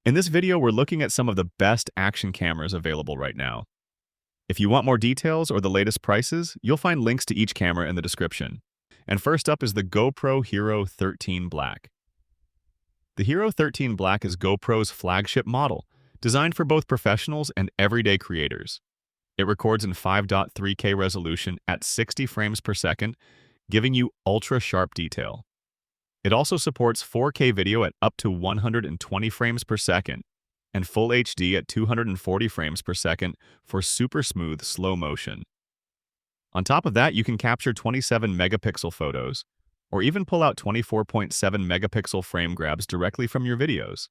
In this video, we're looking at some of the best action cameras available right now. If you want more details or the latest prices, you'll find links to each camera in the description. And first up is the GoPro Hero 13 Black. The Hero 13 Black is GoPro's flagship model, designed for both professionals and everyday creators. It records in 5.3K resolution at 60 frames per second, giving you ultra-sharp detail. It also supports 4K video at up to 120 frames per second and Full HD at 240 frames per second for super smooth slow motion. On top of that, you can capture 27 megapixel photos, or even pull out 24.7 megapixel frame grabs directly from your videos.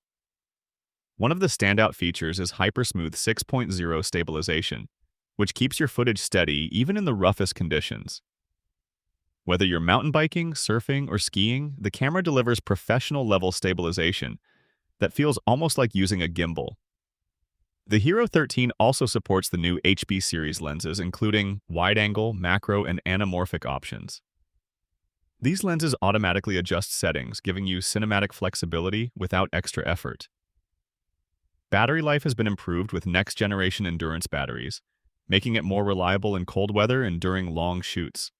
One of the standout features is Hypersmooth 6.0 stabilization, which keeps your footage steady even in the roughest conditions. Whether you're mountain biking, surfing, or skiing, the camera delivers professional-level stabilization that feels almost like using a gimbal. The Hero 13 also supports the new HB series lenses, including wide-angle, macro, and anamorphic options. These lenses automatically adjust settings, giving you cinematic flexibility without extra effort. Battery life has been improved with next-generation endurance batteries, making it more reliable in cold weather and during long shoots.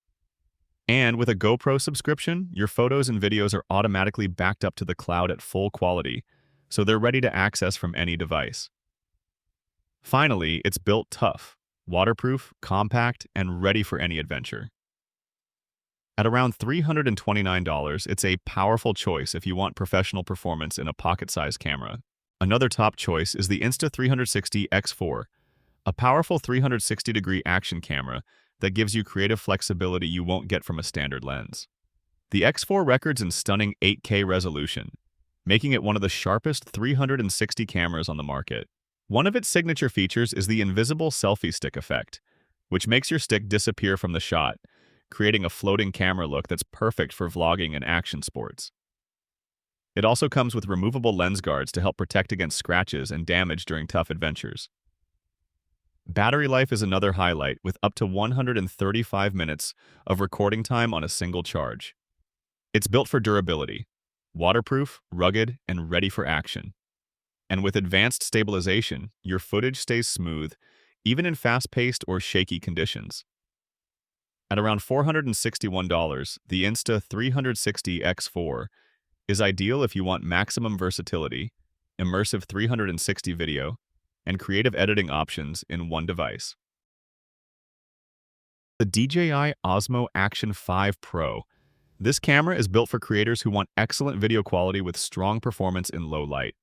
And with a GoPro subscription, your photos and videos are automatically backed up to the cloud at full quality, so they're ready to access from any device. Finally, it's built tough, waterproof, compact, and ready for any adventure. At around $329, it's a powerful choice if you want professional performance in a pocket-sized camera. Another top choice is the Insta360 X4, a powerful 360-degree action camera that gives you creative flexibility you won't get from a standard lens. The X4 records in stunning 8K resolution, making it one of the sharpest 360 cameras on the market. One of its signature features is the invisible selfie stick effect, which makes your stick disappear from the shot, creating a floating camera look that's perfect for vlogging and action sports. It also comes with removable lens guards to help protect against scratches and damage during tough adventures. Battery life is another highlight, with up to 135 minutes of recording time on a single charge. It's built for durability, waterproof, rugged, and ready for action. And with advanced stabilization, your footage stays smooth, even in fast-paced or shaky conditions. At around $461, the Insta360 X4 is ideal if you want maximum versatility, immersive 360 video, and creative editing options in one device. The DJI Osmo Action 5 Pro. This camera is built for creators who want excellent video quality with strong performance in low light.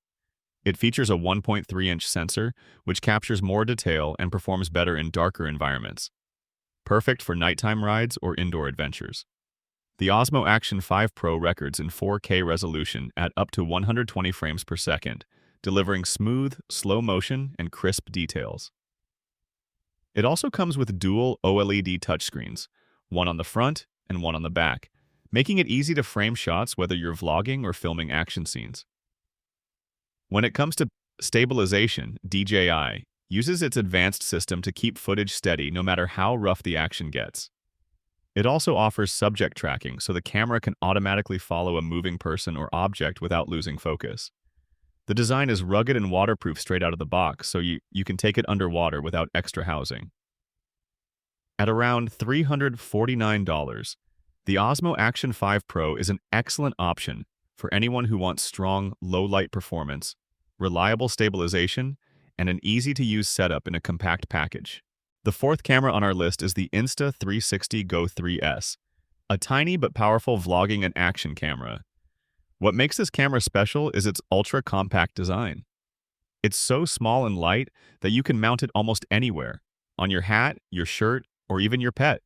It features a 1.3-inch sensor, which captures more detail and performs better in darker environments. Perfect for nighttime rides or indoor adventures. The Osmo Action 5 Pro records in 4K resolution at up to 120 frames per second, delivering smooth, slow motion, and crisp details. It also comes with dual OLED touchscreens, one on the front and one on the back, making it easy to frame shots whether you're vlogging or filming action scenes. When it comes to stabilization, DJI uses its advanced system to keep footage steady no matter how rough the action gets. It also offers subject tracking so the camera can automatically follow a moving person or object without losing focus. The design is rugged and waterproof straight out of the box, so you can take it underwater without extra housing. At around $349, the Osmo Action 5 Pro is an excellent option for anyone who wants strong, low-light performance, reliable stabilization, and an easy-to-use setup in a compact package. The fourth camera on our list is the Insta360 GO 3S, a tiny but powerful vlogging and action camera. What makes this camera special is its ultra-compact design. It's so small and light that you can mount it almost anywhere, on your hat, your shirt, or even your pet,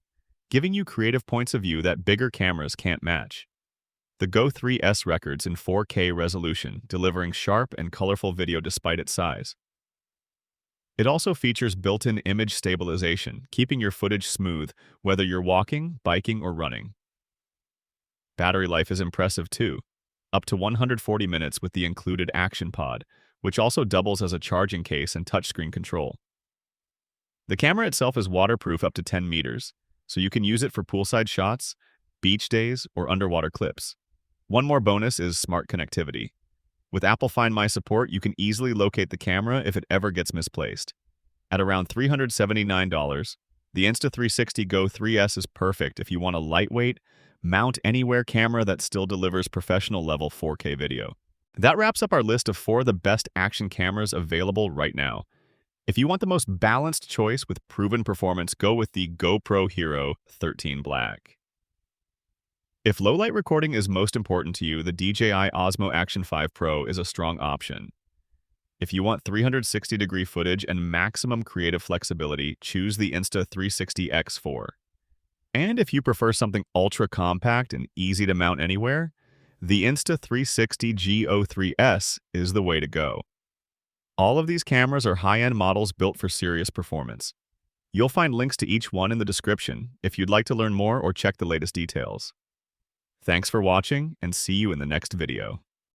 giving you creative points of view that bigger cameras can't match. The GO 3S records in 4K resolution, delivering sharp and colorful video despite its size. It also features built-in image stabilization, keeping your footage smooth whether you're walking, biking, or running. Battery life is impressive too, up to 140 minutes with the included Action Pod, which also doubles as a charging case and touchscreen control. The camera itself is waterproof up to 10 meters, so you can use it for poolside shots, beach days, or underwater clips. One more bonus is smart connectivity. With Apple Find My support, you can easily locate the camera if it ever gets misplaced. At around $379, the Insta360 GO 3S is perfect if you want a lightweight, mount anywhere camera that still delivers professional level 4K video. That wraps up our list of 4 of the best action cameras available right now. If you want the most balanced choice with proven performance, go with the GoPro Hero 13 Black. If low-light recording is most important to you, the DJI Osmo Action 5 Pro is a strong option. If you want 360-degree footage and maximum creative flexibility, choose the Insta360 X4. And if you prefer something ultra-compact and easy to mount anywhere, the Insta360 GO 3S is the way to go. All of these cameras are high-end models built for serious performance. You'll find links to each one in the description if you'd like to learn more or check the latest details. Thanks for watching, and see you in the next video.